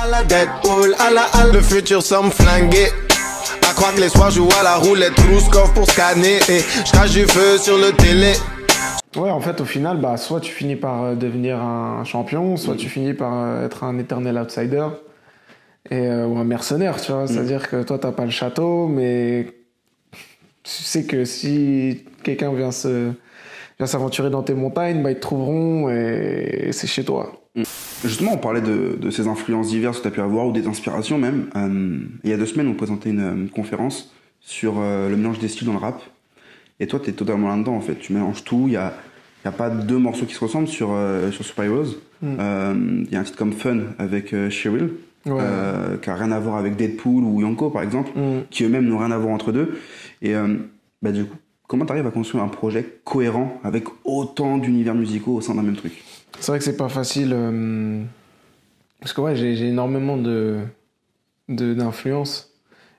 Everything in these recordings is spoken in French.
à la Deadpool, le futur semble flingué. À croire que les soirs jouent à la roulette russe pour scanner. Et je crache du feu sur le télé. Ouais, en fait, au final, bah, soit tu finis par devenir un champion, soit tu finis par être un éternel outsider ou un mercenaire, tu vois. C'est-à-dire que toi, t'as pas le château, mais tu sais que si quelqu'un vient s'aventurer dans tes montagnes, bah, ils te trouveront et c'est chez toi. Justement, on parlait de ces influences diverses que tu as pu avoir ou des inspirations même. Il y a 2 semaines, on présentait une conférence sur le mélange des styles dans le rap. Et toi, t'es totalement là-dedans, en fait. Tu mélanges tout. Il y a pas 2 morceaux qui se ressemblent sur Super Heroes. Il y a un titre comme Fun avec Cheryl, qui a rien à voir avec Deadpool ou Yonko, par exemple, qui eux-mêmes n'ont rien à voir entre deux. Et bah, du coup, comment t'arrives à construire un projet cohérent avec autant d'univers musicaux au sein d'un même truc? C'est vrai que c'est pas facile. Parce que ouais, j'ai énormément d'influence.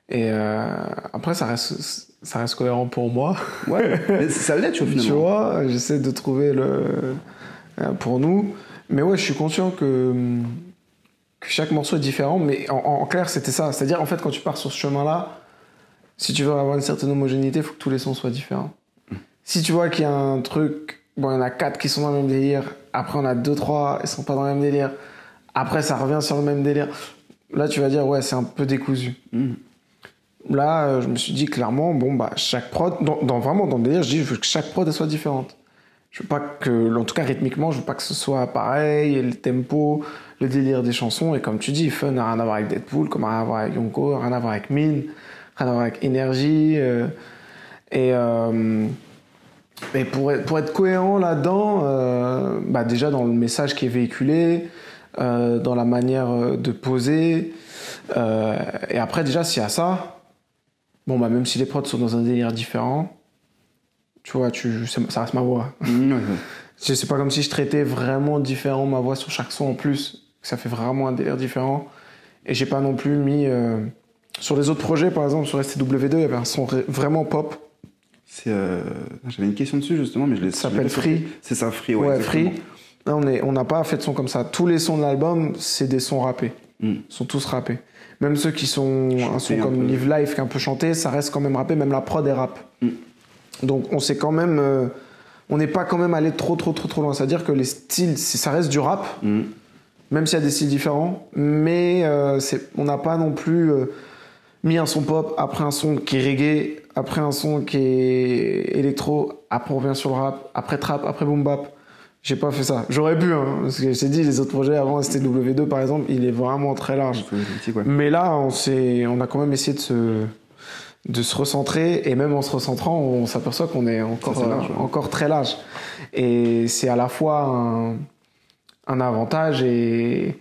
Et après, ça reste cohérent pour moi. Ouais, mais ça l'est, tu vois, finalement. Tu vois, j'essaie de trouver pour nous. Mais ouais, je suis conscient que chaque morceau est différent. Mais en clair, c'était ça. C'est-à-dire, en fait, quand tu pars sur ce chemin-là, si tu veux avoir une certaine homogénéité, il faut que tous les sons soient différents. Si tu vois qu'il y a un truc... Bon, il y en a 4 qui sont dans le même délire. Après, on a 2, 3, ils sont pas dans le même délire. Après, ça revient sur le même délire. Là, tu vas dire, ouais, c'est un peu décousu. Là, je me suis dit clairement, bon, bah, chaque prod, vraiment dans le délire, je dis, je veux que chaque prod elle soit différente. Je veux pas que, en tout cas rythmiquement, je veux pas que ce soit pareil, et le tempo, le délire des chansons, et comme tu dis, Fun n'a rien à voir avec Deadpool, comme rien à voir avec Yonko, rien à voir avec Mine, rien à voir avec Energy, et pour être cohérent là-dedans, bah, déjà dans le message qui est véhiculé, dans la manière de poser, et après déjà s'il y a ça, bon, bah, même si les prods sont dans un délire différent, tu vois, ça reste ma voix. C'est pas comme si je traitais vraiment différent ma voix sur chaque son en plus. Ça fait vraiment un délire différent. Et j'ai pas non plus mis... Sur les autres projets, par exemple, sur STW2, il y avait un son vraiment pop. J'avais une question dessus, justement, mais ça s'appelle Free. C'est ça, Free, ouais Free. Là, on n'a pas fait de son comme ça. Tous les sons de l'album, c'est des sons rappés. Ils sont tous rappés. Même ceux qui sont un son comme Live Life qui est un peu chanté, ça reste quand même rappé, même la prod est rap. Donc on s'est quand même... on n'est pas quand même allé trop loin. C'est-à-dire que les styles, ça reste du rap, même s'il y a des styles différents, mais on n'a pas non plus mis un son pop, après un son qui est reggae, après un son qui est électro, après on revient sur le rap, après trap, après boom bap. J'ai pas fait ça. J'aurais pu, hein, parce que je t'ai dit, les autres projets avant STW2 par exemple, il est vraiment très large. Mais là, on a quand même essayé de se recentrer, et même en se recentrant, on s'aperçoit qu'on est encore très large. Et c'est à la fois un avantage et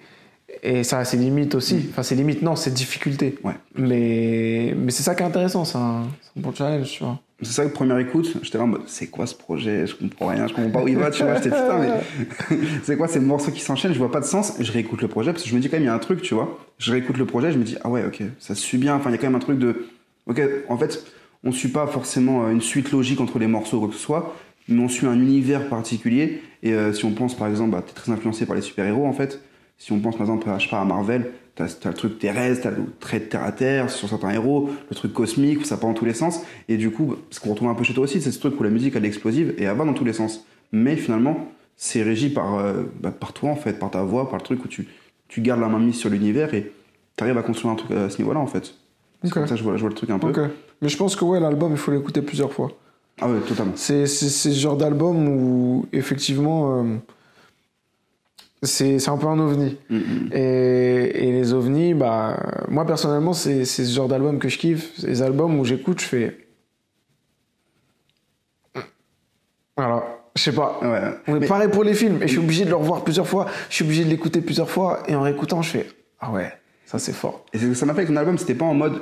ça a ses limites aussi. Enfin, ses limites, non, ses difficultés. Ouais. Mais c'est ça qui est intéressant, c'est un bon challenge, tu vois. C'est ça que première écoute, j'étais là en mode, c'est quoi ce projet? Je comprends rien, je comprends pas où il va, tu vois. J'étais putain, mais c'est quoi ces morceaux qui s'enchaînent? Je vois pas de sens. Je réécoute le projet parce que je me dis quand même, il y a un truc, tu vois. Je réécoute le projet, je me dis, ah ouais, ok, ça suit bien. Enfin, il y a quand même un truc de, ok, en fait, on suit pas forcément une suite logique entre les morceaux ou quoi que ce soit, mais on suit un univers particulier. Et si on pense par exemple, bah, t'es très influencé par les super-héros en fait. Si on pense par exemple, je sais pas, à Marvel, t'as le truc terrestre, t'as le trait de terre à terre sur certains héros, le truc cosmique où ça part dans tous les sens. Et du coup, ce qu'on retrouve un peu chez toi aussi, c'est ce truc où la musique elle est explosive et elle va dans tous les sens. Mais finalement, c'est régi par toi en fait, par ta voix, par le truc où tu gardes la main mise sur l'univers et t'arrives à construire un truc à ce niveau-là en fait. C'est comme ça que je vois le truc un peu. Okay. Mais je pense que ouais, l'album, il faut l'écouter plusieurs fois. Ah ouais, totalement. C'est ce genre d'album où effectivement... c'est un peu un ovni. Et les ovnis, bah, moi personnellement, c'est ce genre d'album que je kiffe. C'est les albums où j'écoute, je fais. Alors, je sais pas. Ouais. Mais pareil pour les films. Et je suis obligé de le revoir plusieurs fois. Je suis obligé de l'écouter plusieurs fois. Et en réécoutant, je fais ah ouais, ça c'est fort. Et ça m'a fait avec ton album, c'était pas en mode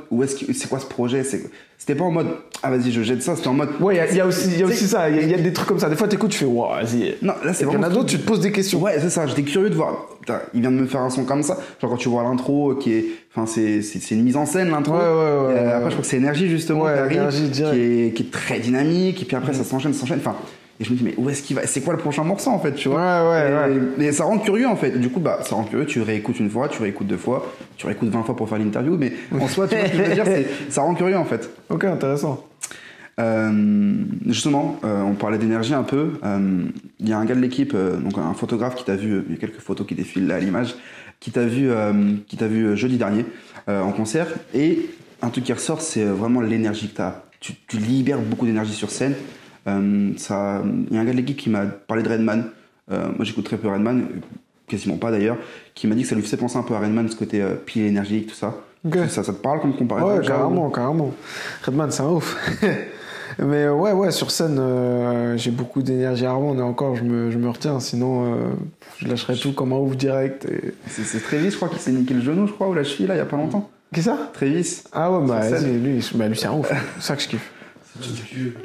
c'est quoi ce projet? C'était pas en mode ah vas-y, je jette ça. C'était en mode. Ouais, il y a aussi ça. Il y a des trucs comme ça. Des fois, t'écoutes, tu fais wow, vas-y. Non, là c'est vraiment. Il y en a d'autres, tu te poses des questions. Ouais, c'est ça. J'étais curieux de voir. Putain, il vient de me faire un son comme ça. Genre quand tu vois l'intro qui est. Enfin, c'est une mise en scène l'intro. Ouais. Après, je crois que c'est Énergie justement qui arrive, Énergie, qui est très dynamique. Et puis après, ça s'enchaîne. Enfin, Et je me dis, mais où est-ce qu'il va? C'est quoi le prochain morceau, en fait, tu vois? Et ça rend curieux, en fait. Du coup, bah, ça rend curieux. Tu réécoutes une fois, tu réécoutes 2 fois, tu réécoutes 20 fois pour faire l'interview. Mais en soi, tu vois ce que je veux dire, ça rend curieux, en fait. Ok, intéressant. Justement, on parlait d'énergie un peu. Il y a un gars de l'équipe, donc un photographe qui t'a vu, il y a quelques photos qui défilent là à l'image, qui t'a vu jeudi dernier en concert. Et un truc qui ressort, c'est vraiment l'énergie que t'as. Tu libères beaucoup d'énergie sur scène. Il y a un gars de l'équipe qui m'a parlé de Redman. Moi, j'écoute très peu Redman, quasiment pas d'ailleurs, qui m'a dit que ça lui faisait penser un peu à Redman, ce côté pile énergique, tout ça. Okay. Ça te parle comme comparaison? Ouais, carrément. Redman, c'est un ouf. Mais ouais, sur scène, j'ai beaucoup d'énergie. Rarement, et encore, je me retiens, sinon je lâcherais tout comme un ouf direct. Et... C'est Travis, je crois, qui s'est niqué le genou, je crois, ou la cheville, là, il y a pas longtemps. Qui ça? Travis. Ah ouais, bah lui, c'est un ouf. C'est ça que je kiffe.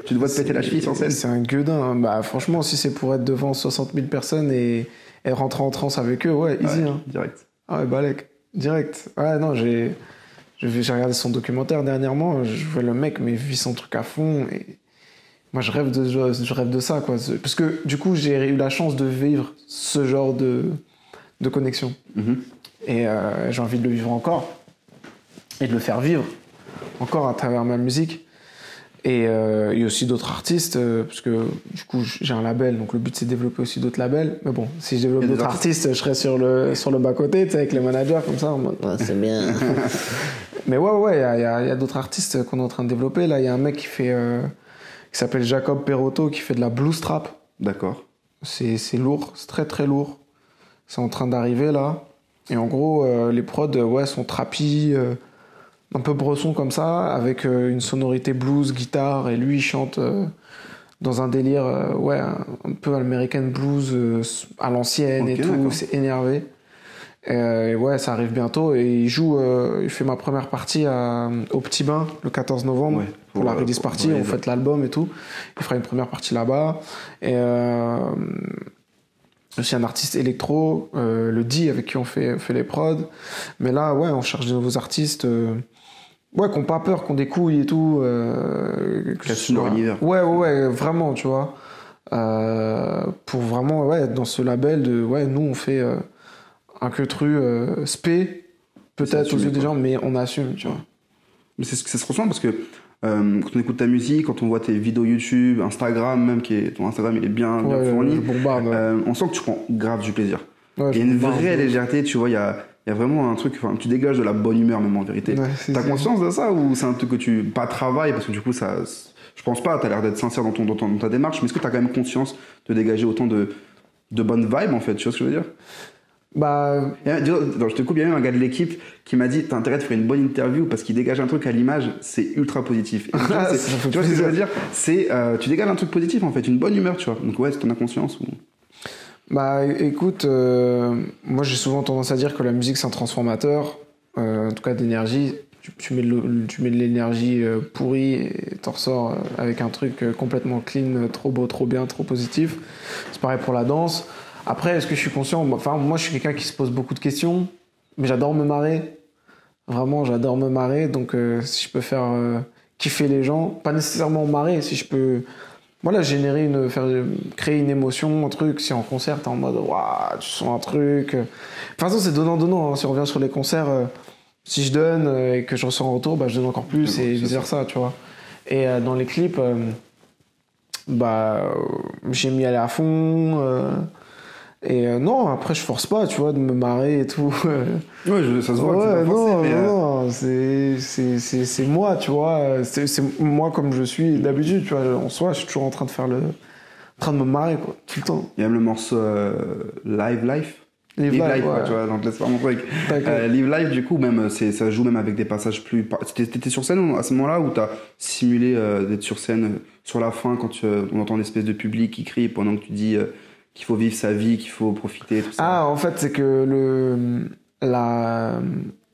Tu dois te péter la cheville sur scène. C'est un gueudin. Bah, franchement, si c'est pour être devant 60 000 personnes et rentrer en transe avec eux, ouais, easy. Ouais, hein. Direct. Ah ouais, balèque. Direct. Ouais, non, j'ai regardé son documentaire dernièrement. Je vois le mec, mais vit son truc à fond. Et moi, je rêve de ça, quoi. Parce que, du coup, j'ai eu la chance de vivre ce genre de connexion. Mm-hmm. Et j'ai envie de le vivre encore. Et de le faire vivre encore à travers ma musique. Et il y a aussi d'autres artistes, parce que du coup j'ai un label, donc le but c'est de développer aussi d'autres labels. Mais bon, si je développe d'autres artistes, je serais sur le bas-côté, tu sais, avec les managers comme ça, en mode ouais, c'est bien. Mais ouais, il y a d'autres artistes qu'on est en train de développer. Là, il y a un mec qui s'appelle Jacob Perotto, qui fait de la blues trap. D'accord. C'est lourd, c'est très très lourd. C'est en train d'arriver là. Et en gros, les prods sont trappy. Un peu bresson comme ça, avec une sonorité blues, guitare, et lui il chante dans un délire un peu American blues à l'ancienne, okay, et tout, d'accord. C'est énervé. Et ouais, ça arrive bientôt, et il fait ma première partie au Petit Bain le 14 novembre, ouais, pour la release party, on fête l'album et tout. Il fera une première partie là-bas. Et aussi un artiste électro, le D avec qui on fait les prods. Mais là, ouais, on cherche de nouveaux artistes. Ouais, qui n'ont pas peur, qui ont des couilles et tout. Ouais, vraiment, tu vois. Pour vraiment, ouais, être dans ce label de, ouais, nous, on fait un queutru spé, peut-être aux yeux des gens, mais on assume, tu vois. Mais ça se ressent parce que quand on écoute ta musique, quand on voit tes vidéos YouTube, Instagram, même, ton Instagram, il est bien fourni. On sent que tu prends grave du plaisir. Ouais, il y a une vraie légèreté, tu vois, il y a vraiment un truc, tu dégages de la bonne humeur même en vérité. Ouais, t'as conscience de ça ou c'est un truc que tu pas travailles parce que du coup ça, je pense pas, t'as l'air d'être sincère dans ta démarche, mais est-ce que t'as quand même conscience de dégager autant de bonnes vibes en fait, tu vois ce que je veux dire? Bah, je te coupe, il y a même un gars de l'équipe qui m'a dit t'as intérêt de faire une bonne interview parce qu'il dégage un truc à l'image, c'est ultra positif. Tu vois ce que je veux dire? C'est tu dégages un truc positif en fait, une bonne humeur, tu vois. Donc ouais, est-ce que t'en as conscience ou... Bah écoute, moi j'ai souvent tendance à dire que la musique c'est un transformateur, en tout cas d'énergie. Tu mets de l'énergie pourrie et t'en ressors avec un truc complètement clean, trop beau, trop bien, trop positif. C'est pareil pour la danse. Après, est-ce que je suis conscient? Enfin, moi je suis quelqu'un qui se pose beaucoup de questions, mais j'adore me marrer. Vraiment, j'adore me marrer. Donc si je peux faire kiffer les gens, pas nécessairement marrer, si je peux... Voilà, créer une émotion, un truc. Si en concert, t'es en mode, waouh, tu sens un truc. De toute façon, c'est donnant-donnant. Hein. Si on revient sur les concerts, si je donne et que je ressens en retour, bah, je donne encore plus et vice-versa, tu vois. Et dans les clips, j'ai mis aller à fond. Non, après, je force pas, tu vois, de me marrer et tout. Ouais, ça se voit que c'est pas forcé. Non, c'est moi, tu vois. C'est moi comme je suis d'habitude, tu vois. En soi, je suis toujours en train de me marrer, quoi, tout le temps. Il y a même le morceau Live Life. Live Life, ouais. Tu vois, donc laisse pas mon truc. Live Life, du coup, même, ça joue même avec des passages plus... T'étais sur scène à ce moment-là ou t'as simulé d'être sur scène sur la fin quand on entend une espèce de public qui crie pendant que tu dis... qu'il faut vivre sa vie, qu'il faut profiter, tout ça. Ah, en fait, c'est que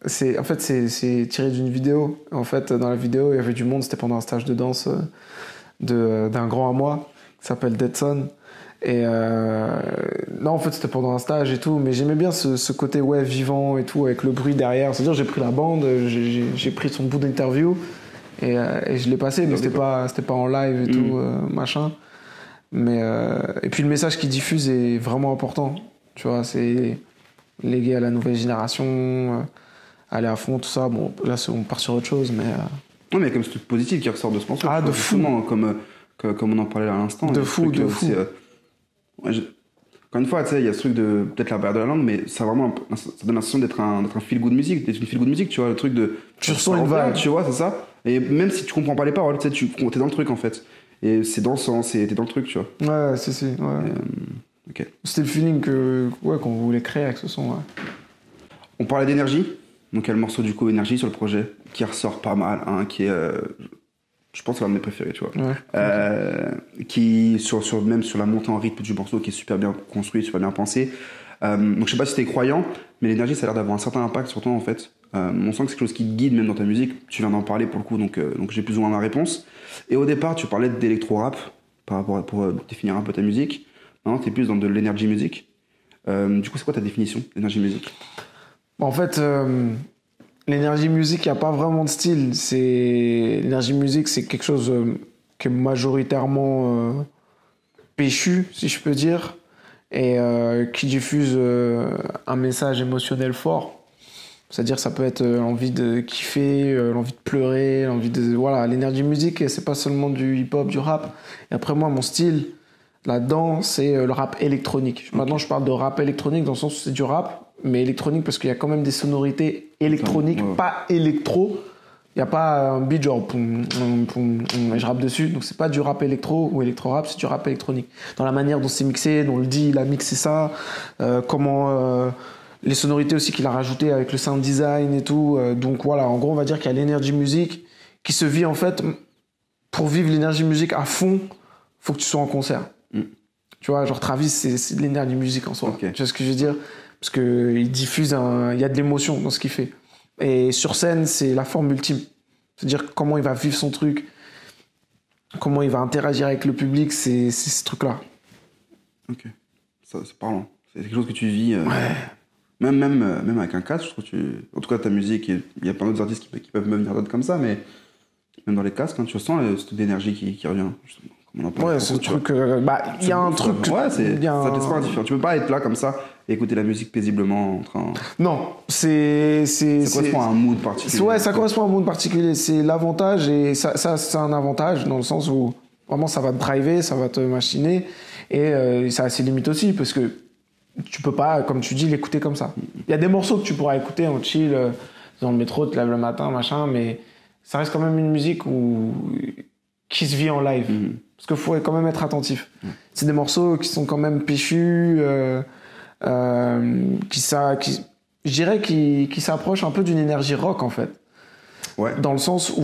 c'est tiré d'une vidéo. En fait, dans la vidéo, il y avait du monde, c'était pendant un stage de danse d'un grand à moi, qui s'appelle Deadson. Et non, en fait, c'était pendant un stage et tout, mais j'aimais bien ce côté vivant et tout, avec le bruit derrière. C'est-à-dire, j'ai pris la bande, j'ai pris son bout d'interview et je l'ai passé, mais c'était pas en live et tout, machin. Mais, et puis le message qu'il diffuse est vraiment important. Tu vois, c'est légué à la nouvelle génération, aller à fond, tout ça. Bon, là, on part sur autre chose, mais... Non, mais il y a comme ce truc positif qui ressort de ce morceau. Ah, de fou. Comme on en parlait à l'instant. De fou. Aussi, encore une fois, tu sais, il y a ce truc de peut-être la barrière de la langue, mais ça vraiment, ça donne l'impression d'être un feel-good music, d'être une feel-good music, tu vois, le truc de... Tu ressens une vibe. Tu vois, c'est ça. Et même si tu comprends pas les paroles, tu sais, t'es dans le truc, en fait. Et c'est dansant, t'es dans le truc, tu vois. Ouais, c'est. Ouais. Ok. C'était le feeling qu'on voulait créer avec ce son, ouais. On parlait d'énergie. Donc, il y a le morceau du coup Énergie sur le projet, qui ressort pas mal, hein, qui est... je pense que c'est l'un de mes préférés, tu vois. Ouais. Qui, même sur la montée en rythme du morceau, qui est super bien construit, super bien pensé. Donc je sais pas si t'es croyant, mais l'énergie, ça a l'air d'avoir un certain impact sur toi, en fait. On sent que c'est quelque chose qui te guide même dans ta musique. Tu viens d'en parler pour le coup, donc j'ai plus ou moins ma réponse. Et au départ, tu parlais d'électro-rap, pour définir un peu ta musique. Maintenant, t'es plus dans de l'énergie musique. Du coup, c'est quoi ta définition d'énergie musique? En fait... l'énergie musique, il n'y a pas vraiment de style. L'énergie musique, c'est quelque chose qui est majoritairement péchu, si je peux dire, et qui diffuse un message émotionnel fort. C'est-à-dire ça peut être l'envie de kiffer, l'envie de pleurer, l'envie de... Voilà, l'énergie musique, c'est pas seulement du hip-hop, du rap. Et après, moi, mon style, là-dedans, c'est le rap électronique. Okay. Maintenant, je parle de rap électronique dans le sens où c'est du rap, mais électronique parce qu'il y a quand même des sonorités électroniques, pas électro. Il n'y a pas un beat genre poum, poum, et je rappe dessus. Donc c'est pas du rap électro ou électro-rap, c'est du rap électronique. Dans la manière dont c'est mixé, dont le dit, il a mixé ça, les sonorités aussi qu'il a rajoutées avec le sound design et tout. Donc voilà, en gros, on va dire qu'il y a l'énergie musique qui se vit en fait. Pour vivre l'énergie musique à fond, faut que tu sois en concert. Tu vois, genre Travis, c'est de l'énergie musique en soi. Okay. Tu vois ce que je veux dire? Parce qu'il diffuse il y a de l'émotion dans ce qu'il fait. Et sur scène, c'est la forme ultime. C'est-à-dire comment il va vivre son truc, comment il va interagir avec le public, c'est ce truc-là. Ok. Ça, c'est parlant. C'est quelque chose que tu vis. Ouais. Même avec un casque, je trouve que en tout cas, ta musique, il y a plein d'autres artistes qui peuvent me venir d'autres comme ça, mais même dans les casques, hein, tu ressens cette énergie qui revient. Justement. Ouais, c'est ce truc. Il y a un truc. Ouais, ça t'espère différent. Tu peux pas être là comme ça et écouter la musique paisiblement en train. Non, ça correspond à un mood particulier. Ouais, ça correspond à un mood particulier. C'est l'avantage et ça c'est un avantage dans le sens où vraiment ça va te driver, ça va te machiner et ça a ses limites aussi parce que tu peux pas, comme tu dis, l'écouter comme ça. Il y a des morceaux que tu pourras écouter en chill dans le métro, tu te lèves le matin, machin, mais ça reste quand même une musique qui se vit en live. Parce qu'il faut quand même être attentif. C'est des morceaux qui sont quand même péchus, je dirais qui s'approchent un peu d'une énergie rock, en fait. Ouais. Dans le sens où...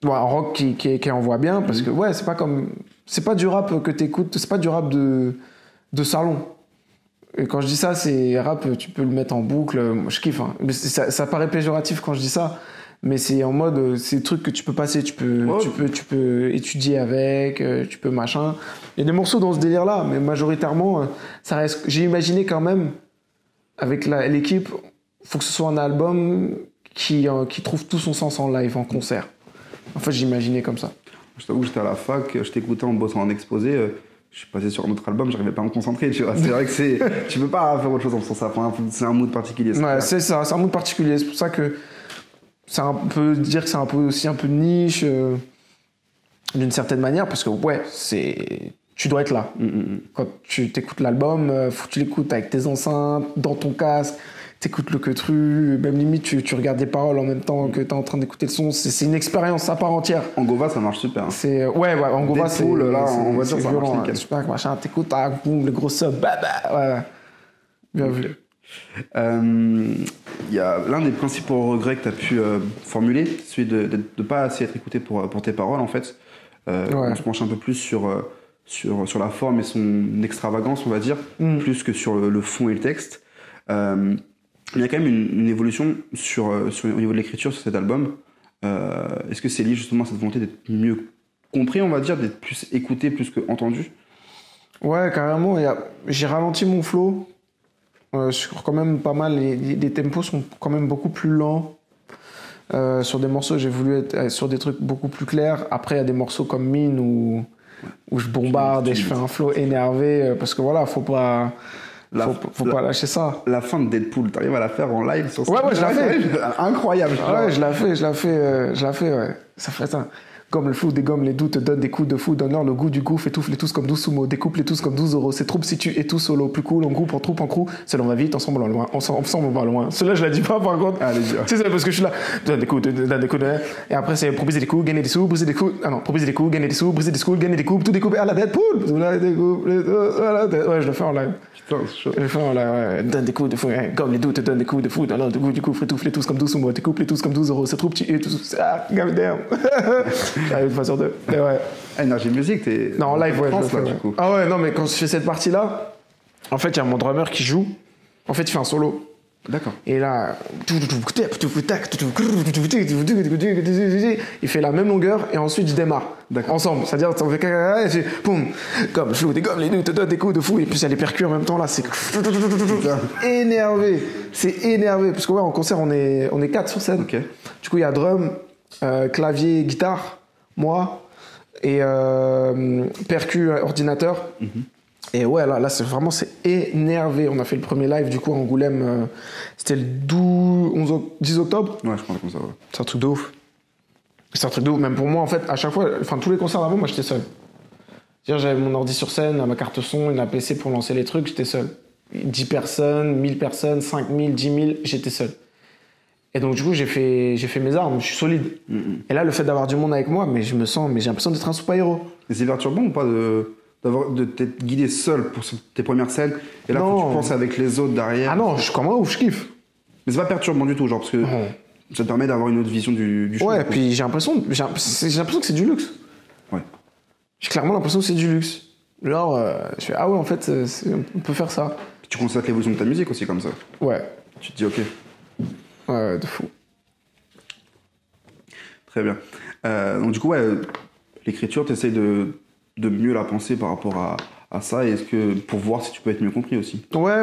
Ouais, un rock qui envoie bien, parce que, ouais, c'est pas du rap que t'écoutes, c'est pas du rap de salon. Et quand je dis ça, c'est rap, tu peux le mettre en boucle. Moi, je kiffe, hein. Mais ça paraît péjoratif quand je dis ça. Mais c'est en mode, c'est des trucs que tu peux passer, tu peux étudier avec, tu peux machin. Il y a des morceaux dans ce délire-là, mais majoritairement, ça reste. J'ai imaginé quand même, avec l'équipe, faut que ce soit un album qui trouve tout son sens en live, en concert. En fait, j'ai imaginé comme ça. Je t'avoue, j'étais à la fac, je t'écoutais en bossant en exposé. Je suis passé sur un autre album, j'arrivais pas à me concentrer, tu vois. C'est vrai que tu peux pas faire autre chose en ça. C'est un mood particulier. Ouais, c'est ça, c'est un mood particulier. C'est pour ça que on peut dire que c'est aussi un peu de niche d'une certaine manière parce que ouais, tu dois être là. Quand tu t'écoutes l'album, faut que tu l'écoutes avec tes enceintes, dans ton casque, t'écoutes le queutru, même limite tu regardes les paroles en même temps que t'es en train d'écouter le son. C'est une expérience à part entière. En Gova, ça marche super. Ouais, en Gova, c'est là, on voit ça violent. Super, machin, t'écoutes, boum, le gros sub, ouais. Bien vu. Il y a l'un des principaux regrets que tu as pu formuler, celui de ne pas assez être écouté pour tes paroles, en fait. On se penche un peu plus sur la forme et son extravagance, on va dire, plus que sur le fond et le texte. Il y a quand même une évolution au niveau de l'écriture sur cet album. Est-ce que c'est lié justement à cette volonté d'être mieux compris, on va dire, d'être plus écouté, plus que entendu? Ouais, carrément. J'ai ralenti mon flow. Sur quand même pas mal, les tempos sont quand même beaucoup plus lents. Sur des morceaux, j'ai voulu être sur des trucs beaucoup plus clairs. Après, il y a des morceaux comme Mine où où je bombarde et je fais un flow énervé parce que voilà, faut pas pas lâcher ça. La fin de Deadpool, t'arrives à la faire en live sur Ouais, je la fais. Incroyable. Ouais, je la fais, ouais. Ça fait ça. Comme le flou dégomme les doutes, donne des coups de fou, donne-leur le goût du gouffre, étouffe les tous comme 12 sumo, découpe les tous comme 12 euros. C'est troupe si tu es tout solo, plus cool, en groupe, en troupe, en crew. Seul on va vite, ensemble on va loin, ensemble on va loin. Celui-là je la dis pas par contre. Allez, dis. Tu sais, parce que je suis là, donne des coups, et après c'est proposer des coups, gagner des sous, briser des coups. Ah non, proposer des coups, gagner des sous, briser des coups, gagner des coups, tout découper à la Deadpool. Ouais, je le fais en live. Putain, c'est chaud. Je le fais en live, ouais. Donne des coups de fou, comme les doutes, donne des coups de fou, donne le goût du coup, étouffe les tous comme 12 sumo, découpe les tous comme 12 euros. C'est troupe, tu es tout. Ah, god damn. J'arrive une fois sur deux. Mais ouais. Energy Music, t'es. Non, en live, ouais, je le fais. là, Ouais. du coup. Ah ouais, non, mais quand je fais cette partie-là, en fait, il y a mon drummer qui joue. En fait, il fait un solo. D'accord. Et là, il fait la même longueur et ensuite il démarre. D'accord. Ensemble. C'est-à-dire, on fait et c'est boum, comme je des gommes, les deux te donnent des coups de fou. Et puis il y a les percus en même temps là, c'est énervé. C'est énervé. Parce que ouais, en concert, on est 4 sur scène. Ok. Du coup, il y a drum, clavier, guitare, moi et percu, ordinateur. Et ouais, là c'est vraiment énervé. On a fait le premier live du coup à Angoulême. C'était le 10 octobre. Ouais, je crois comme ça, ouais. C'est un truc de ouf. C'est un truc de ouf. Même pour moi, en fait, à chaque fois, enfin tous les concerts d'avant, moi j'étais seul. C'est-à-dire, j'avais mon ordi sur scène, ma carte son, une PC pour lancer les trucs, j'étais seul. 10 personnes, 1000 personnes, 5000, 10 000, j'étais seul. Et donc du coup, j'ai fait mes armes, je suis solide. Et là, le fait d'avoir du monde avec moi, mais j'ai l'impression d'être un super-héros. Et c'est perturbant ou pas de t'être guidé seul pour tes premières scènes et là faut que tu penses avec les autres derrière? Ah non, je suis comme un ouf, je kiffe. Mais c'est pas perturbant du tout, genre, parce que ça te permet d'avoir une autre vision du show. Ouais, puis j'ai l'impression que c'est du luxe. Ouais. J'ai clairement l'impression que c'est du luxe. Genre, je fais, ah ouais, en fait, on peut faire ça. Puis tu constates l'évolution de ta musique aussi comme ça. Ouais. Tu te dis, ok, Ouais, de fou. très bien. Donc du coup, ouais, l'écriture, t'essayes de mieux la penser par rapport à ça, et est-ce que pour voir si tu peux être mieux compris aussi? Ouais,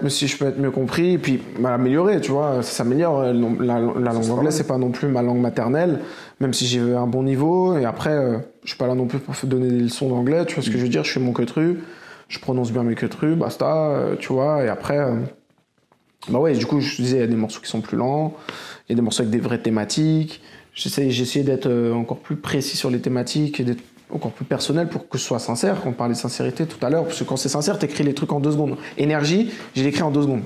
si je peux être mieux compris, et puis m'améliorer, tu vois, ça s'améliore. La langue anglaise, c'est pas non plus ma langue maternelle, même si j'ai un bon niveau, et après, je suis pas là non plus pour donner des leçons d'anglais, tu vois ce que je veux dire, je fais mon queutru, je prononce bien mes queutrus, basta, tu vois, et après, bah ouais, du coup, je te disais, il y a des morceaux qui sont plus lents, il y a des morceaux avec des vraies thématiques, j'ai essayé d'être encore plus précis sur les thématiques, et d'être encore plus personnel pour que ce soit sincère. On parlait de sincérité tout à l'heure, parce que quand c'est sincère, t'écris les trucs en 2 secondes. Énergie, j'ai écrit en 2 secondes.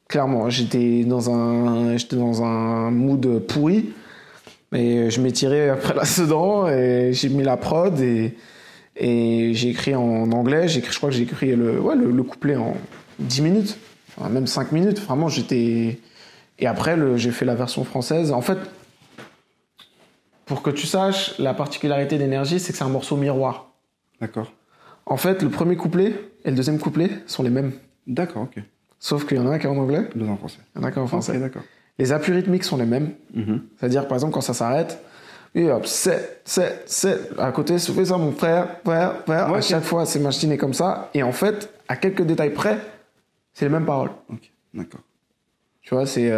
Clairement, j'étais dans un mood pourri, mais je m'ai tiré après là-dedans, et j'ai mis la prod, et j'ai écrit en anglais, je crois que j'ai écrit le couplet en 10 minutes, enfin, même 5 minutes, vraiment j'étais... Et après, j'ai fait la version française. En fait, pour que tu saches, la particularité d'Énergie, c'est que c'est un morceau miroir. D'accord. En fait, le premier couplet et le deuxième couplet sont les mêmes. D'accord, ok. Sauf qu'il y en a un qui est en anglais, Deux en français. il y en a un qui est en français. Ok, d'accord. Les appuis rythmiques sont les mêmes. C'est-à-dire, par exemple, quand ça s'arrête, et hop, c'est, à côté, je fais ça, mon frère. Ouais, à chaque fois, c'est machiné comme ça. Et en fait, à quelques détails près, c'est les mêmes paroles. Ok, d'accord. Tu vois, c'est...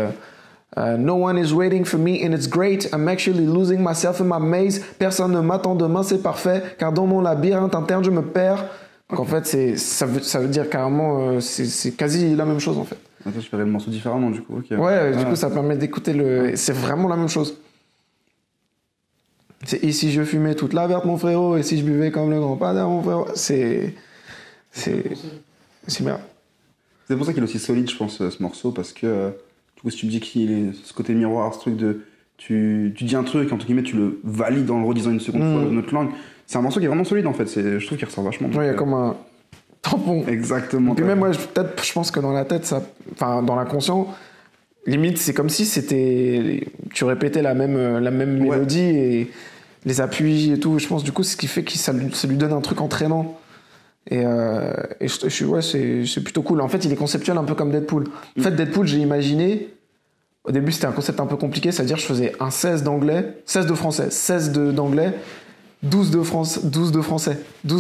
No one is waiting for me and it's great. I'm actually losing myself in my maze. Personne ne m'attend demain, c'est parfait. Car dans mon labyrinthe interne, je me perds. Donc en fait, ça veut dire carrément, c'est quasi la même chose en fait. Attends, je ferais le morceau différemment du coup. Okay. Ouais, du coup, ça permet d'écouter c'est vraiment la même chose. C'est et si je fumais toute la verte, mon frérot, et si je buvais comme le grand padre, mon frérot. C'est bien. C'est pour ça qu'il est aussi solide, je pense, ce morceau, parce que du coup, si tu me dis qu'il est ce côté miroir, ce truc de tu dis un truc, entre guillemets, tu le valides en le redisant une seconde fois dans une autre langue. C'est un morceau qui est vraiment solide en fait. Je trouve qu'il ressort vachement. Ouais, il y a comme un tampon. Exactement. Et puis même moi, je pense que dans la tête, enfin dans l'inconscient, limite c'est comme si tu répétais la même mélodie et les appuis et tout. Je pense du coup, c'est ce qui fait que ça lui donne un truc entraînant. Et c'est plutôt cool. En fait, il est conceptuel un peu comme Deadpool. En fait, Deadpool, j'ai imaginé. Au début, c'était un concept un peu compliqué, c'est-à-dire je faisais un 16 d'anglais, 16 de français, 16 d'anglais, 12 de français, 12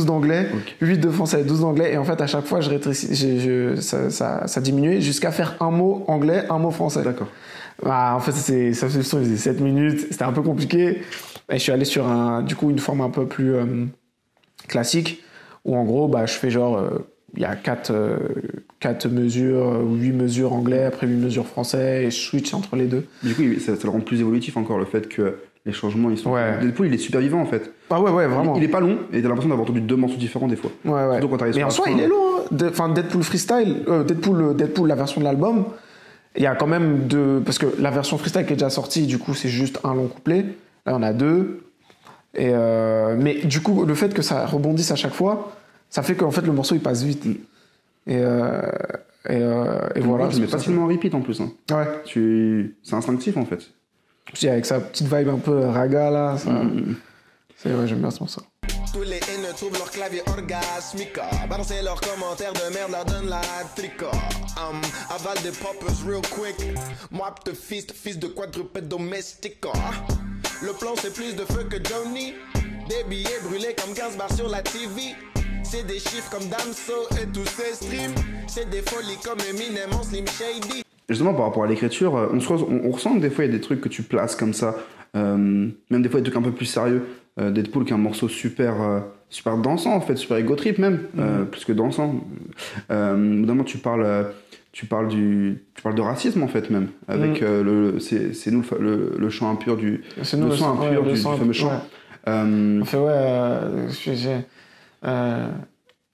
d'anglais, 8 de français, 12 d'anglais, et en fait à chaque fois ça diminuait jusqu'à faire un mot anglais, un mot français. D'accord. En fait ça faisait 7 minutes, c'était un peu compliqué, et je suis allé sur une forme un peu plus classique, où en gros, bah, je fais genre, il y a 4 mesures, 8 mesures anglais, après 8 mesures français, et je switch entre les deux. Du coup, ça le rend plus évolutif encore, le fait que les changements, ils sont... Ouais. Deadpool, il est super vivant, en fait. Ah ouais, vraiment. Il est pas long, et t'as l'impression d'avoir entendu 2 morceaux différents, des fois. Ouais. Surtout quand t'arrives Mais sur en la soi, fin. il est long. Hein. Enfin, Deadpool Freestyle, Deadpool, la version de l'album, il y a quand même deux... Parce que la version freestyle qui est déjà sortie, du coup, c'est juste un long couplet. Là, on a 2. Mais du coup, le fait que ça rebondisse à chaque fois, ça fait qu'en fait, le morceau, il passe vite. Et voilà. Je mets facilement en repeat, en plus. Hein. Ouais. C'est instinctif, en fait. Puis avec sa petite vibe un peu raga, là, ça... C'est vrai, j'aime bien ce morceau. Tous les haineux trouvent leur clavier orgasmique. Balancer leurs commentaires de merde leur donne la trica. Aval des poppers real quick. Moi te fils de quadrupède domestique. Le plan c'est plus de feu que Johnny. Des billets brûlés comme 15 bars sur la TV. C'est des chiffres comme Damso et tous ces streams. C'est des folies comme Eminem en Slim Shady. Justement, par rapport à l'écriture, on ressent que des fois, il y a des trucs que tu places comme ça. Même des fois, des trucs un peu plus sérieux. Deadpool qui est un morceau super dansant, en fait, super ego trip même, plus que dansant. Notamment, tu parles de racisme, en fait, même. Avec c'est nous le chant impur du... C'est nous le son impur du fameux chant. Ouais. On fait,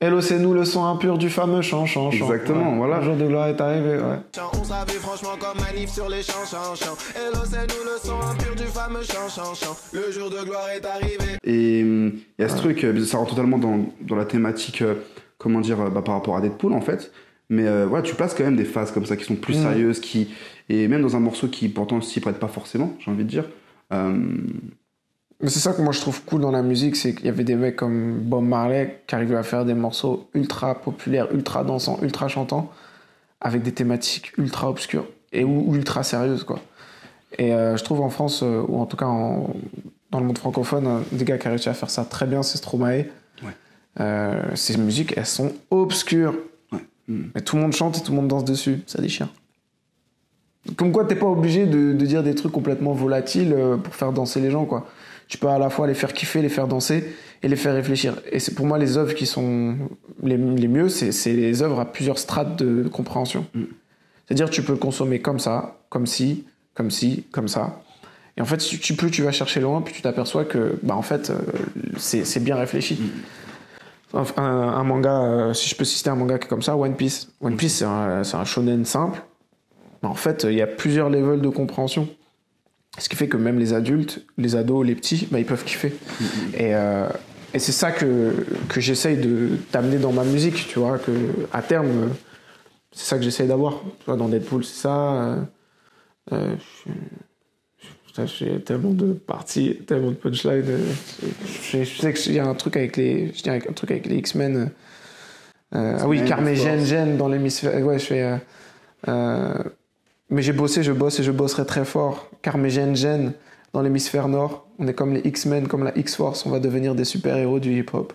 Hello, c'est nous le son impur du fameux chant. Exactement, voilà. Le jour de gloire est arrivé, ouais. On savait franchement comme manif sur les champs. Hello, c'est nous le son impur du fameux chant. Le jour de gloire est arrivé. Et il y a ce truc, ça rentre totalement dans la thématique, par rapport à Deadpool, en fait. Mais voilà, tu places quand même des phases comme ça qui sont plus sérieuses, et même dans un morceau qui pourtant s'y prête pas forcément, j'ai envie de dire. Mais c'est ça que moi je trouve cool dans la musique, c'est qu'il y avait des mecs comme Bob Marley qui arrivaient à faire des morceaux ultra populaires, ultra dansants, ultra chantants, avec des thématiques ultra obscures ou ultra sérieuses, quoi. Et je trouve en France, ou en tout cas dans le monde francophone, des gars qui ont réussi à faire ça très bien, c'est Stromae. Ouais. Ces musiques, elles sont obscures. Ouais. Mais tout le monde chante et tout le monde danse dessus, ça déchire. Comme quoi, t'es pas obligé de dire des trucs complètement volatiles pour faire danser les gens, quoi. Tu peux à la fois les faire kiffer, les faire danser et les faire réfléchir. Et c'est pour moi les œuvres qui sont les mieux, c'est les œuvres à plusieurs strates de compréhension. C'est-à-dire tu peux le consommer comme ça, comme ci, comme ça. Et en fait, tu vas chercher loin, puis tu t'aperçois que, en fait, c'est bien réfléchi. Un manga, si je peux citer un manga qui est comme ça, One Piece. One Piece, c'est un shonen simple. Mais en fait, il y a plusieurs levels de compréhension. Ce qui fait que même les adultes, les ados, les petits, ils peuvent kiffer. Et c'est ça que j'essaye d'amener dans ma musique, tu vois, que à terme, c'est ça que j'essaye d'avoir. Tu vois, dans Deadpool, c'est ça. J'ai tellement de parties, tellement de punchlines. Je sais qu'il y a un truc avec les X-Men. Oui, Carmé Gène dans l'hémisphère. Ouais, je fais. Mais j'ai bossé, je bosse et je bosserai très fort. Carmé Gène dans l'hémisphère nord. On est comme les X-Men, comme la X-Force. On va devenir des super-héros du hip-hop.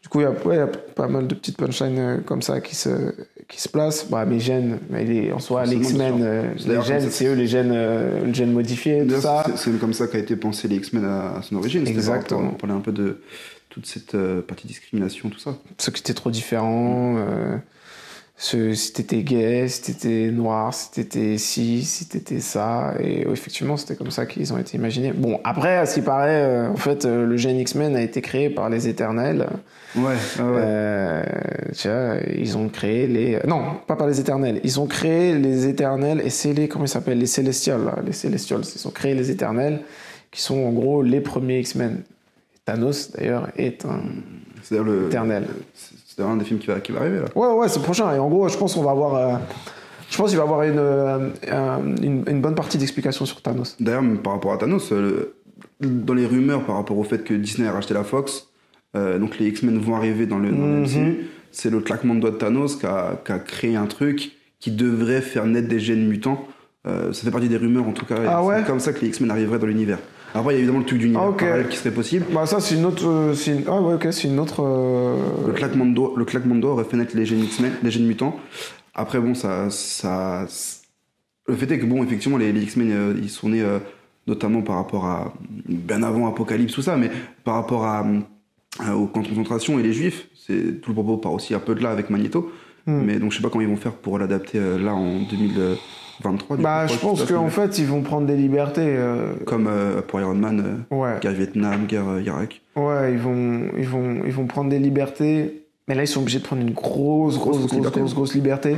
Du coup, il y a pas mal de petites punchlines comme ça qui se placent. Mais Gène, en soi, les X-Men, les gènes, c'est eux les gènes modifiés, tout ça. C'est comme ça qu'a été pensé les X-Men à son origine. Exactement. On parlait un peu de toute cette partie discrimination, tout ça. Ceux qui étaient trop différents... si t'étais gay, si t'étais noir, si t'étais ci, si t'étais ça. Et effectivement, c'était comme ça qu'ils ont été imaginés. Bon, après, à ce qui paraît, en fait, le gène X-Men a été créé par les Éternels. Ouais. Tu vois, ils ont créé les... Non, pas par les Éternels. Ils ont créé les Éternels et c'est les... Comment ils s'appellent ? Les Célestials, là. Les Célestials. Ils ont créé les Éternels, qui sont en gros les premiers X-Men. Thanos, d'ailleurs, est un Éternel. C'est un des films qui va arriver, là. Ouais, c'est le prochain. Et en gros, je pense qu'il va avoir une bonne partie d'explication sur Thanos. D'ailleurs, par rapport à Thanos, dans les rumeurs par rapport au fait que Disney a racheté la Fox, donc les X-Men vont arriver dans le MCU, c'est le claquement de doigts de Thanos qui a créé un truc qui devrait faire naître des gènes mutants. Ça fait partie des rumeurs, en tout cas. C'est comme ça que les X-Men arriveraient dans l'univers. Après, il y a évidemment le truc d'univers parallèle qui serait possible. Ça, c'est une autre... c'est une autre... Le claquement de doigts aurait fait naître les gènes X-Men, les gènes mutants. Après, bon, ça... Le fait est que, bon, effectivement, les X-Men, ils sont nés notamment par rapport à... bien avant Apocalypse, tout ça, mais par rapport à aux camps de concentration et les juifs. C'est tout le propos part aussi un peu de là avec Magneto. Mais donc je sais pas comment ils vont faire pour l'adapter là en 2023. Je pense qu'en fait ils vont prendre des libertés. Comme pour Iron Man, guerre Vietnam, guerre Irak. Ouais, ils vont prendre des libertés. Mais là ils sont obligés de prendre une grosse liberté.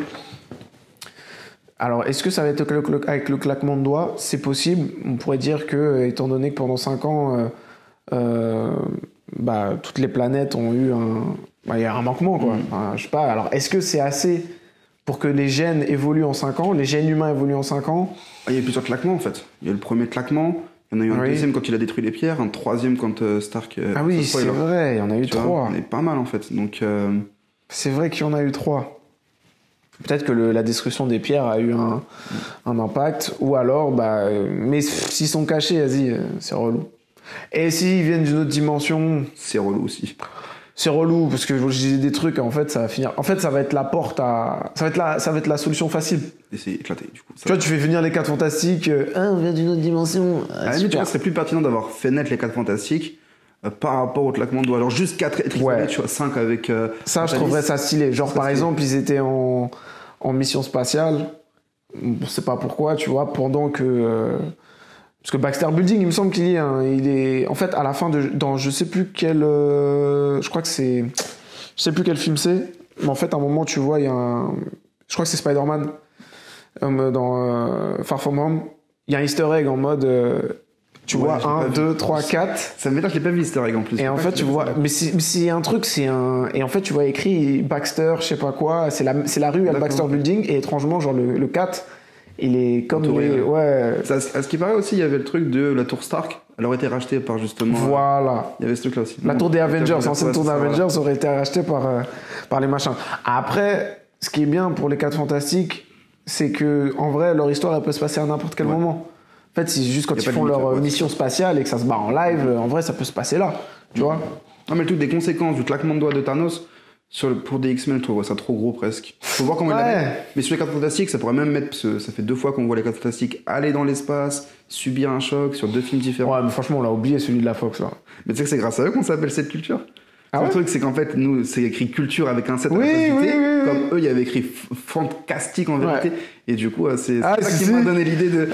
Alors, est-ce que ça va être avec le claquement de doigts? C'est possible. On pourrait dire que, étant donné que pendant 5 ans, toutes les planètes ont eu il y a un manquement, quoi. Enfin, je sais pas. Alors, est-ce que c'est assez pour que les gènes évoluent en 5 ans, les gènes humains évoluent en 5 ans? Il y a eu plusieurs claquements, en fait. Il y a eu le premier claquement, il y en a eu un deuxième quand il a détruit les pierres, un troisième quand Stark... ah oui, c'est vrai, il y en a eu 3. On est pas mal, en fait. Donc, c'est vrai qu'il y en a eu 3. Peut-être que la destruction des pierres a eu un impact, ou alors, mais s'ils sont cachés, vas-y, c'est relou. Et s'ils viennent d'une autre dimension... C'est relou aussi. C'est relou, parce que je disais des trucs, en fait, ça va finir... En fait, ça va être la porte à... Ça va être la solution facile. Et c'est éclaté, du coup. Tu vois, tu fais venir les 4 Fantastiques, on vient d'une autre dimension. Tu vois, ce serait plus pertinent d'avoir fait naître les 4 Fantastiques par rapport au claquement de doigts. Alors, juste 4 étriqués, tu vois, 5 avec... ça, je trouverais ça stylé. Genre, par exemple, ils étaient en mission spatiale, on sait pas pourquoi, tu vois, pendant que... parce que Baxter Building, il me semble qu'il est... En fait, à la fin dans je sais plus quel... je crois que c'est... Je sais plus quel film c'est, mais en fait, à un moment, tu vois, il y a un... Je crois que c'est Spider-Man, dans Far From Home, il y a un easter egg en mode... tu vois, 1, 2, 3, 4. Ça m'étonne, je l'ai pas vu, l'easter egg en plus. Et en fait, tu vois, mais c'est un truc, et en fait, tu vois écrit Baxter, je sais pas quoi, c'est la rue à Baxter Building, et étrangement, genre le 4, il est comme entouré, Ça, à ce qui paraît aussi, il y avait le truc de la tour Stark, elle aurait été rachetée par justement... Voilà. Il y avait ce truc-là aussi. La tour des Avengers, l'ancienne tour des Avengers aurait été rachetée par les machins. Après, ce qui est bien pour les 4 Fantastiques, c'est que, en vrai, leur histoire, elle peut se passer à n'importe quel moment. En fait, c'est juste quand ils font leur mission spatiale et que ça se barre en live, en vrai, ça peut se passer là, tu vois. Non, mais le truc des conséquences du claquement de doigts de Thanos pour des X-Men, je trouve ça trop gros presque. Faut voir comment il l'a. Mais sur les 4 Fantastiques, ça pourrait même mettre, parce que ça fait 2 fois qu'on voit les 4 Fantastiques aller dans l'espace, subir un choc sur 2 films différents. Ouais, mais franchement, on l'a oublié celui de la Fox là. Mais tu sais que c'est grâce à eux qu'on s'appelle cette culture. Ah le truc, c'est qu'en fait, nous, c'est écrit culture avec un 7 à la oui. Comme eux, il y avait écrit fantastique en vérité. Et du coup, c'est ça qui m'a donné l'idée de.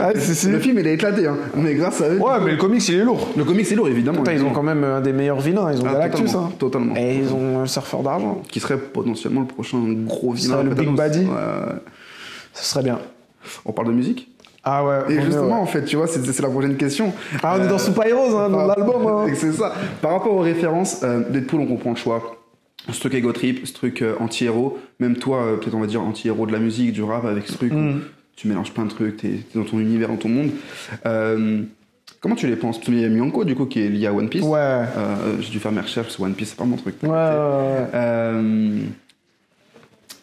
Le film, il est éclaté, hein. Mais grâce à eux. Ouais, mais le comics, il est lourd. Le comics, c'est lourd, évidemment. Putain, ils ont quand même un des meilleurs vilains. Ils ont Galactus, hein. Totalement. Et ils ont un surfeur d'argent. Qui serait potentiellement le prochain gros vilain. Le Big Baddy. Ouais. Ça serait bien. On parle de musique? Ah ouais. Et justement, en fait, tu vois, c'est la prochaine question. Ah, on est dans Super Heroes, hein, dans l'album. Hein. C'est ça. Par rapport aux références, Deadpool, on comprend le choix. Ce truc ego trip, ce truc anti-héros. Même toi, peut-être on va dire anti-héros de la musique, du rap, avec ce truc où tu mélanges plein de trucs, t'es dans ton univers, dans ton monde. Comment tu les penses? Parce qu'il y a Miyako, du coup, qui est lié à One Piece. Ouais. J'ai dû faire mes recherches, parce que One Piece, c'est pas mon truc. Ouais.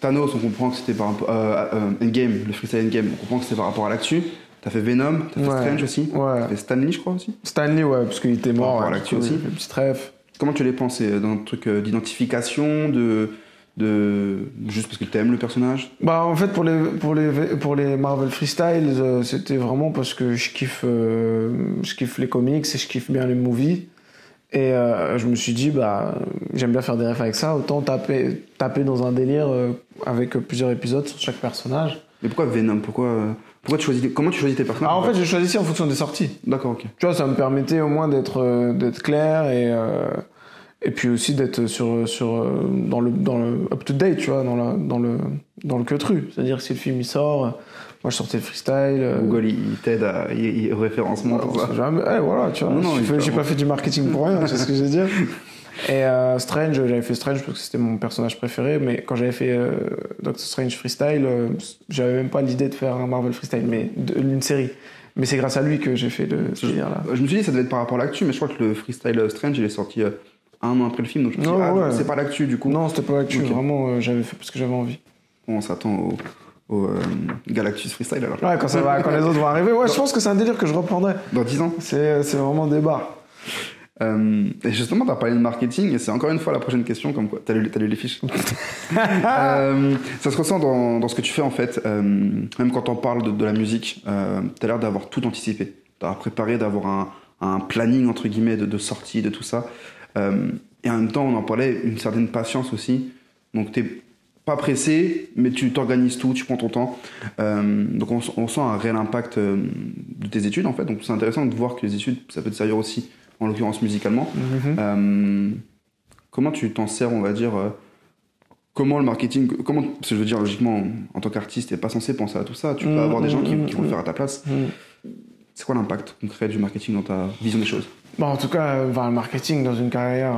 Thanos, on comprend que c'était par rapport Endgame, le freestyle Endgame, on comprend que c'était par rapport à l'actu. T'as fait Venom, t'as fait Strange aussi. Ouais. T'as fait Stanley, je crois aussi. Stanley, ouais, parce qu'il était mort. À l'actu aussi. Petit trèfle. Comment tu les penses? Dans un truc d'identification, juste parce que t'aimes le personnage? Bah en fait pour les Marvel Freestyle, c'était vraiment parce que je kiffe les comics et je kiffe bien les movies. Et je me suis dit, j'aime bien faire des refs avec ça, autant taper dans un délire avec plusieurs épisodes sur chaque personnage. Mais pourquoi Venom? Comment tu choisis tes personnages? En fait, j'ai choisi en fonction des sorties. D'accord, ok. Tu vois, ça me permettait au moins d'être clair et puis aussi d'être dans le up to date, tu vois, dans le queutru. C'est-à-dire que si le film il sort, moi je sortais le freestyle. Google il t'aide au référencement pour ça. Voilà, tu vois. Non, j'ai pas fait du marketing pour rien, c'est ce que je veux dire. Et Strange, j'avais fait Strange parce que c'était mon personnage préféré, mais quand j'avais fait Doctor Strange Freestyle, j'avais même pas l'idée de faire un Marvel Freestyle, mais une série. Mais c'est grâce à lui que j'ai fait ce délire-là. Je me suis dit ça devait être par rapport à l'actu, mais je crois que le Freestyle Strange il est sorti 1 an après le film, donc je me suis dit, c'est pas l'actu du coup. Non, c'était pas l'actu, vraiment, j'avais fait parce que j'avais envie. Bon, on s'attend au Galactus Freestyle alors. Ouais, quand les autres vont arriver, je pense que c'est un délire que je reprendrai. Dans 10 ans. C'est vraiment des barres. Et justement, t'as parlé de marketing, et c'est encore une fois la prochaine question, comme quoi, t'as lu les fiches. Ça se ressent dans ce que tu fais en fait, même quand on parle de la musique, t'as l'air d'avoir tout anticipé, d'avoir préparé, d'avoir un planning entre guillemets de sortie, de tout ça. Et en même temps, on en parlait, une certaine patience aussi. Donc, t'es pas pressé, mais tu t'organises tout, tu prends ton temps. Donc, on sent un réel impact de tes études, en fait. Donc, c'est intéressant de voir que les études, ça peut te servir aussi, en l'occurrence musicalement. Comment tu t'en sers, on va dire comment le marketing... Parce que je veux dire, logiquement, en tant qu'artiste, t'es pas censé penser à tout ça. Tu peux avoir des gens qui vont le faire à ta place. C'est quoi l'impact concret du marketing dans ta vision des choses? Bon, en tout cas, le marketing dans une carrière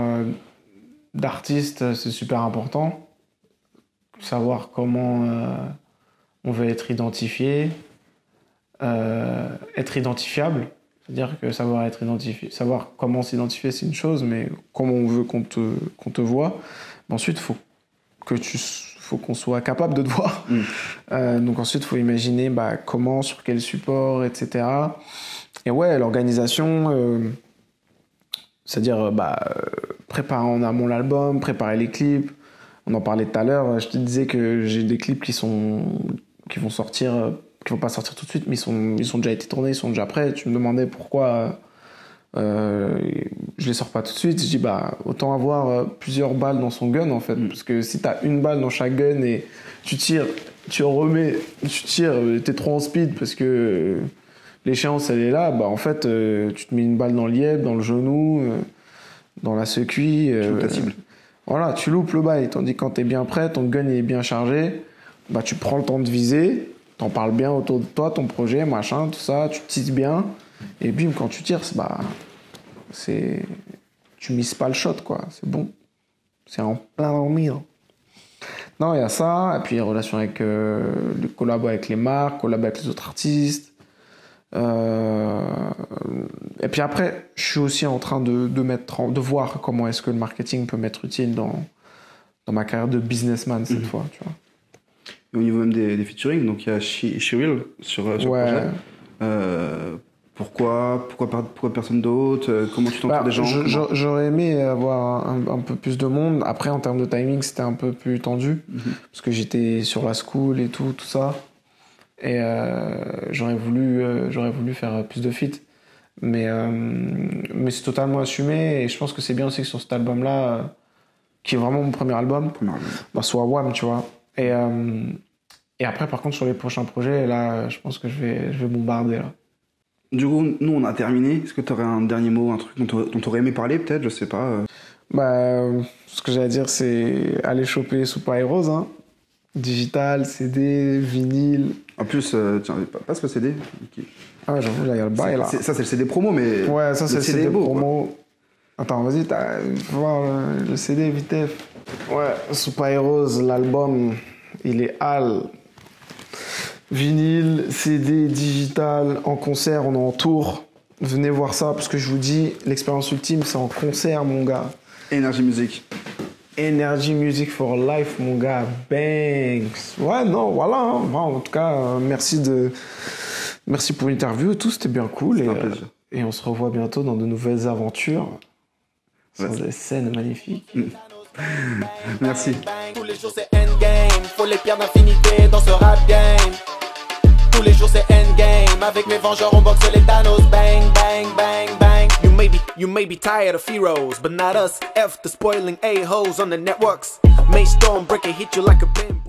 d'artiste, c'est super important. Savoir comment on veut être identifié, être identifiable. C'est-à-dire que savoir être identifié, savoir comment s'identifier, c'est une chose, mais comment on veut qu'on te voit. Ensuite, faut qu'on soit capable de te voir. Donc ensuite, il faut imaginer comment, sur quel support, etc. Et ouais, l'organisation, c'est-à-dire préparer en amont l'album, préparer les clips. On en parlait tout à l'heure, je te disais que j'ai des clips qui vont sortir, qui vont pas sortir tout de suite, mais ils sont déjà été tournés, ils sont déjà prêts. Tu me demandais pourquoi je les sors pas tout de suite. Je dis autant avoir plusieurs balles dans son gun en fait, parce que si t'as une balle dans chaque gun et tu tires, tu en remets, tu tires, t'es trop en speed parce que l'échéance elle est là, en fait tu te mets une balle dans le lieb, dans le genou, dans la secuille. Ta cible. Voilà, tu loupes le bail. Tandis que quand t'es bien prêt, ton gun est bien chargé, tu prends le temps de viser, t'en parles bien autour de toi, ton projet, machin, tout ça, tu teases bien, et bim, quand tu tires, tu misses pas le shot, quoi. C'est bon. C'est en plein dans le mire. Non, il y a ça, et puis relation avec le collab avec les marques, collab avec les autres artistes. Et puis après, je suis aussi en train de voir comment est-ce que le marketing peut m'être utile dans ma carrière de businessman cette fois, tu vois. Et au niveau même des featuring, donc il y a Sheryl sur le projet. Pourquoi personne d'autre? Comment tu t'entoures des gens? J'aurais aimé avoir un peu plus de monde. Après, en termes de timing, c'était un peu plus tendu parce que j'étais sur la school et tout ça. Et j'aurais voulu faire plus de feats. Mais c'est totalement assumé. Et je pense que c'est bien aussi que sur cet album-là, qui est vraiment mon premier album, soit Wham, tu vois. Et après, par contre, sur les prochains projets, là, je pense que je vais bombarder, là. Du coup, nous, on a terminé. Est-ce que tu aurais un dernier mot, un truc dont tu aurais aimé parler, peut-être? Je sais pas. Ce que j'allais dire, c'est aller choper Super Heroes, hein. Digital, CD, vinyle. En plus, tiens, passe le CD. Okay. Ah ouais, j'avoue, là, il y a le bail, là. Ça, c'est le CD promo, mais... Ouais, ça, c'est le CD beau, promo. Quoi. Attends, vas-y, faut voir le CD, vite. Ouais, Super Heroes, l'album, il est hal. Vinyle, CD, digital, en concert, on est en tour. Venez voir ça, parce que je vous dis, l'expérience ultime, c'est en concert, mon gars. Energy Music. Energy Music for Life, mon gars. Banks. Ouais, non, voilà. Hein. Bon, en tout cas, merci pour l'interview et tout, c'était bien cool. Et on se revoit bientôt dans de nouvelles aventures. Sur des scènes magnifiques. Merci. Tous les jours c'est endgame, faut les pierres d'infinité dans ce rap game. Tous les jours c'est endgame, avec mes vengeurs on boxe les Thanos. Bang, bang, bang, bang. You may be tired of heroes, but not us. F the spoiling a-holes on the networks. May storm break and hit you like a pin.